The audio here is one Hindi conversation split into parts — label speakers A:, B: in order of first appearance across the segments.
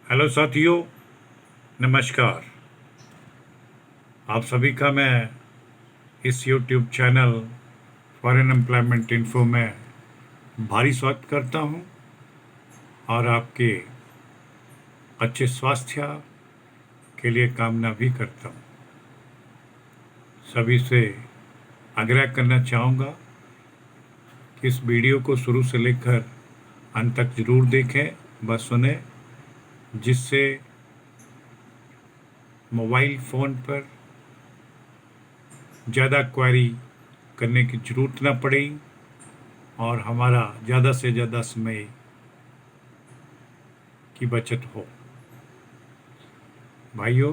A: हेलो साथियों, नमस्कार। आप सभी का मैं इस YouTube channel foreign employment info में भारी स्वागत करता हूं और आपके अच्छे स्वास्थ्य के लिए कामना भी करता हूं। सभी से आग्रह करना चाहूँगा कि इस वीडियो को शुरू से लेकर अंत तक जरूर देखें, बस सुने, जिससे मोबाइल फ़ोन पर ज़्यादा क्वेरी करने की ज़रूरत ना पड़े और हमारा ज़्यादा से ज़्यादा समय की बचत हो। भाइयों,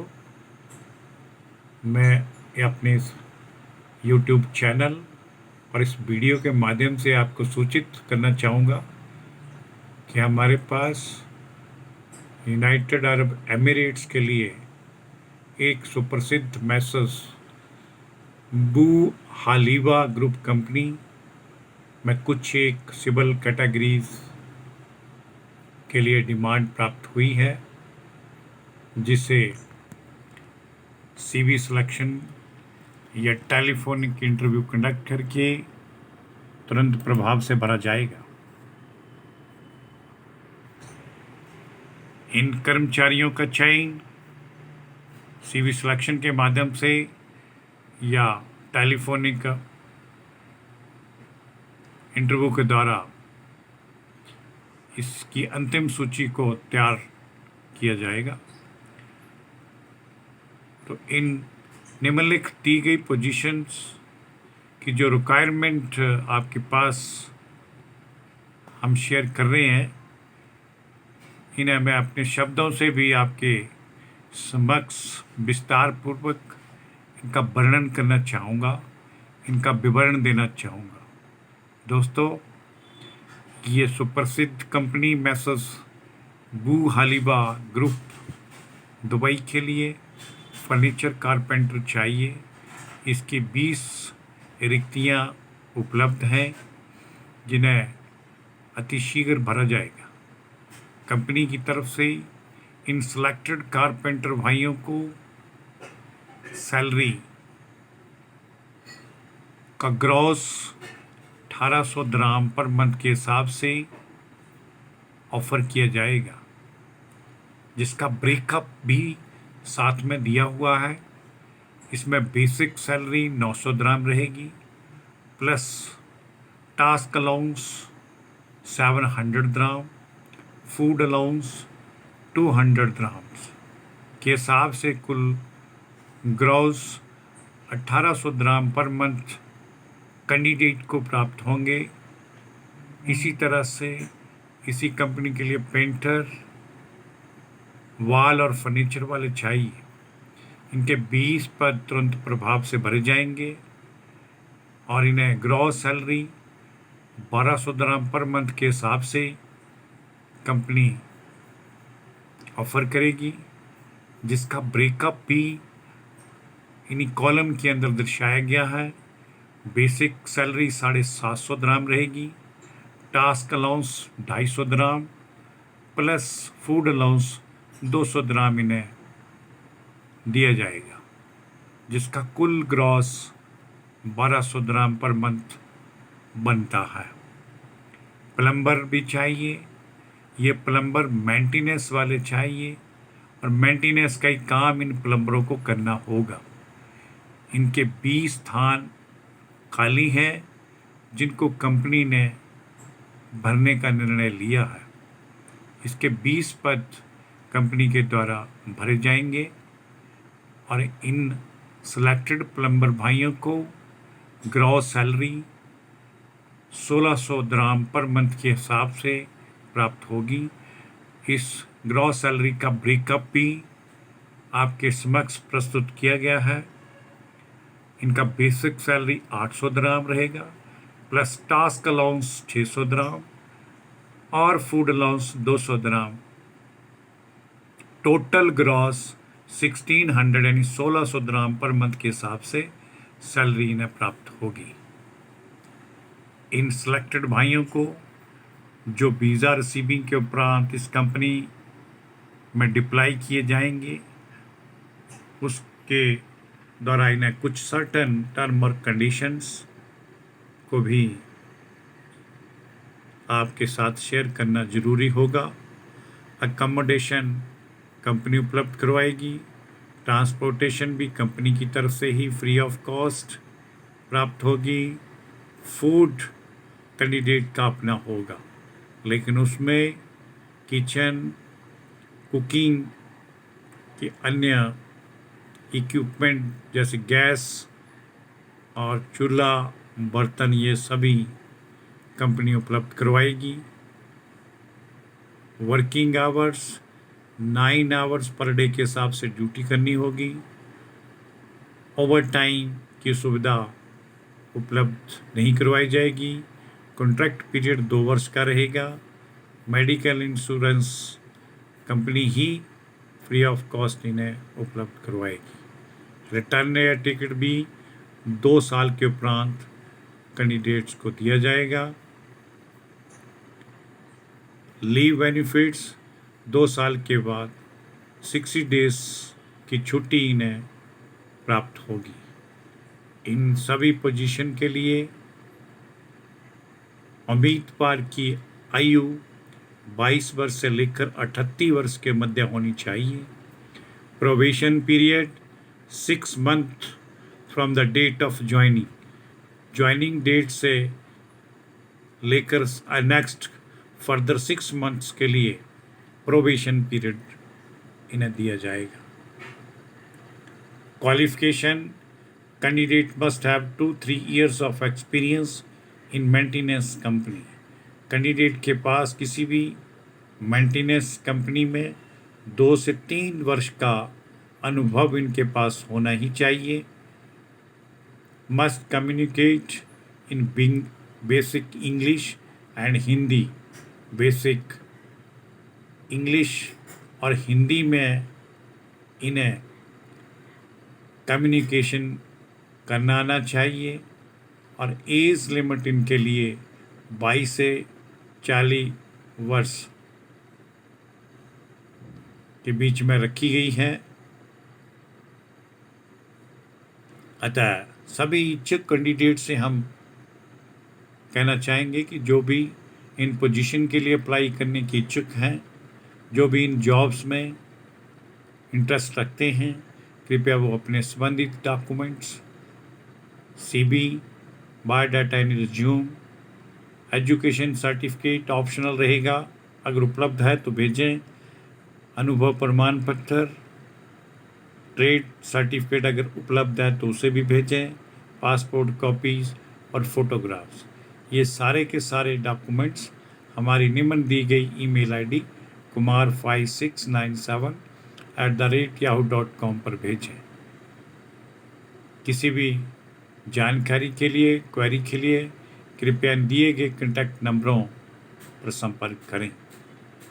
A: मैं अपने इस यूट्यूब चैनल और इस वीडियो के माध्यम से आपको सूचित करना चाहूँगा कि हमारे पास यूनाइटेड अरब एमिरेट्स के लिए एक सुप्रसिद्ध मैसर्स बू हालीवा ग्रुप कंपनी में कुछ एक सिविल कैटेगरीज के लिए डिमांड प्राप्त हुई है, जिसे सीवी सिलेक्शन या टेलीफोनिक इंटरव्यू कंडक्ट करके तुरंत प्रभाव से भरा जाएगा। इन कर्मचारियों का चयन सीवी सिलेक्शन के माध्यम से या टेलीफोनिक इंटरव्यू के द्वारा इसकी अंतिम सूची को तैयार किया जाएगा। तो इन निम्नलिखित दी गई पोजीशंस की जो रिक्वायरमेंट आपके पास हम शेयर कर रहे हैं, इन्हें मैं अपने शब्दों से भी आपके समक्ष विस्तार पूर्वक इनका वर्णन करना चाहूँगा, इनका विवरण देना चाहूँगा। दोस्तों, ये सुप्रसिद्ध कंपनी मैसर्स बू हालीवा ग्रुप दुबई के लिए फर्नीचर कारपेंटर चाहिए। इसकी 20 रिक्तियाँ उपलब्ध हैं, जिन्हें अतिशीघ्र भरा जाएगा। कंपनी की तरफ से इन सिलेक्टेड कारपेंटर भाइयों को सैलरी का ग्रॉस 1800 दिरहम पर मंथ के हिसाब से ऑफर किया जाएगा, जिसका ब्रेकअप भी साथ में दिया हुआ है। इसमें बेसिक सैलरी 900 दिरहम रहेगी, प्लस टास्क अलाउंस 700 दिरहम, फूड अलाउंस 200 दिरहम के हिसाब से कुल ग्रॉस 1800 दिरहम पर मंथ कैंडिडेट को प्राप्त होंगे। इसी तरह से इसी कंपनी के लिए पेंटर, वॉल और फर्नीचर वाले चाहिए। इनके 20 पद तुरंत प्रभाव से भरे जाएंगे और इन्हें ग्रॉस सैलरी 1200 दिरहम पर मंथ के हिसाब से कंपनी ऑफर करेगी, जिसका ब्रेकअप भी इन्हीं कॉलम के अंदर दर्शाया गया है। बेसिक सैलरी 750 दिरहम रहेगी, टास्क अलाउंस 250 दिरहम, प्लस फूड अलाउंस 200 दिरहम इन्हें दिया जाएगा, जिसका कुल ग्रॉस 1200 दिरहम पर मंथ बनता है। प्लम्बर भी चाहिए। ये प्लम्बर मेंटेनेंस वाले चाहिए और मेंटेनेंस का ही काम इन प्लम्बरों को करना होगा। इनके 20 स्थान खाली हैं, जिनको कंपनी ने भरने का निर्णय लिया है। इसके 20 पद कंपनी के द्वारा भरे जाएंगे और इन सिलेक्टेड प्लम्बर भाइयों को ग्रॉस सैलरी 1600 दिरहम पर मंथ के हिसाब से प्राप्त होगी। इस ग्रॉस सैलरी का ब्रेकअप भी आपके समक्ष प्रस्तुत किया गया है। इनका बेसिक सैलरी 800 दिरहम रहेगा, प्लस टास्क अलाउंस 600 दिरहम और फूड अलाउंस 200 दिरहम। टोटल ग्रॉस 1600 यानी 1600 दिरहम पर मंथ के हिसाब से सैलरी इन्हें प्राप्त होगी। इन सिलेक्टेड भाइयों को जो वीज़ा रिसीविंग के उपरांत इस कंपनी में डिप्लाई किए जाएंगे। उसके द्वारा इन्हें कुछ सर्टन टर्म और कंडीशंस को भी आपके साथ शेयर करना ज़रूरी होगा। अकोमोडेशन कंपनी उपलब्ध करवाएगी, ट्रांसपोर्टेशन भी कंपनी की तरफ से ही फ्री ऑफ कॉस्ट प्राप्त होगी, फूड कैंडिडेट का अपना होगा, लेकिन उसमें किचन, कुकिंग के अन्य इक्विपमेंट जैसे गैस और चूल्हा, बर्तन, ये सभी कंपनी उपलब्ध करवाएगी। Working hours 9 hours per day के हिसाब से ड्यूटी करनी होगी। ओवर टाइम की सुविधा उपलब्ध नहीं करवाई जाएगी। कॉन्ट्रैक्ट पीरियड 2 वर्ष का रहेगा। Medical insurance company he free of cost इन्हें उपलब्ध करवाएगी। रिटर्न एयर टिकट भी 2 साल के उपरांत कैंडिडेट्स को दिया जाएगा। लीव बेनिफिट्स 2 साल के बाद 60 डेज की छुट्टी इन्हें प्राप्त होगी। इन सभी पोजीशन के लिए उम्मीदवार की आयु 22 वर्ष से लेकर 38 वर्ष के मध्य होनी चाहिए। Probation period 6 month from the date of joining date से लेकर नेक्स्ट फर्दर 6 मंथ्स के लिए प्रोबेशन पीरियड इन्हें दिया जाएगा। Qualification candidate must have 2-3 years of experience in maintenance company. Candidate के पास किसी भी मेंटेनेंस कंपनी में 2 से 3 वर्ष का अनुभव इनके पास होना ही चाहिए। Must communicate in basic English and Hindi. Basic English और हिंदी में इन्हें कम्युनिकेशन करना आना चाहिए। और एज लिमिट इनके लिए 22 से 40 वर्ष के बीच में रखी गई है। अतः सभी इच्छुक कैंडिडेट से हम कहना चाहेंगे कि जो भी इन पोजीशन के लिए अप्लाई करने के इच्छुक हैं, जो भी इन जॉब्स में इंटरेस्ट रखते हैं, कृपया वो अपने संबंधित documents, CV, biodata and resume, education certificate optional रहेगा, अगर उपलब्ध है तो भेजें, अनुभव प्रमाण पत्र, ट्रेड सर्टिफिकेट अगर उपलब्ध है तो उसे भी भेजें, पासपोर्ट कॉपीज़ और फोटोग्राफ्स। ये सारे के सारे डॉक्यूमेंट्स हमारी निम्न दी गई ईमेल ID kumar5697@yahoo.com पर भेजें। किसी भी जानकारी के लिए, क्वेरी के लिए कृपया दिए गए कॉन्टैक्ट नंबरों पर संपर्क करें।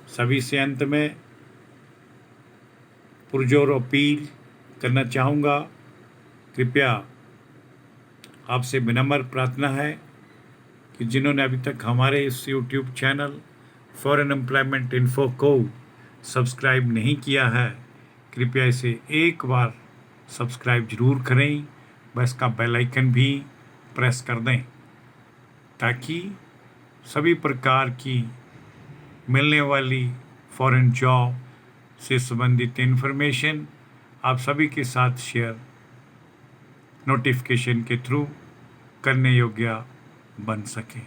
A: सभी से अंत में पुरजोर अपील करना चाहूँगा, कृपया आपसे विनम्र प्रार्थना है कि जिन्होंने अभी तक हमारे इस YouTube channel foreign employment info को सब्सक्राइब नहीं किया है, कृपया इसे एक बार सब्सक्राइब जरूर करें, बस का बेल आइकन भी प्रेस कर दें ताकि सभी प्रकार की मिलने वाली फॉरेन जॉब से संबंधित इन्फॉर्मेशन आप सभी के साथ शेयर नोटिफिकेशन के थ्रू करने योग्य बन सके।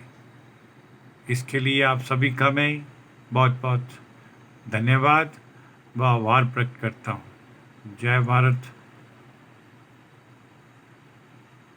A: इसके लिए आप सभी का मैं बहुत बहुत धन्यवाद व आभार प्रकट करता हूँ। जय भारत,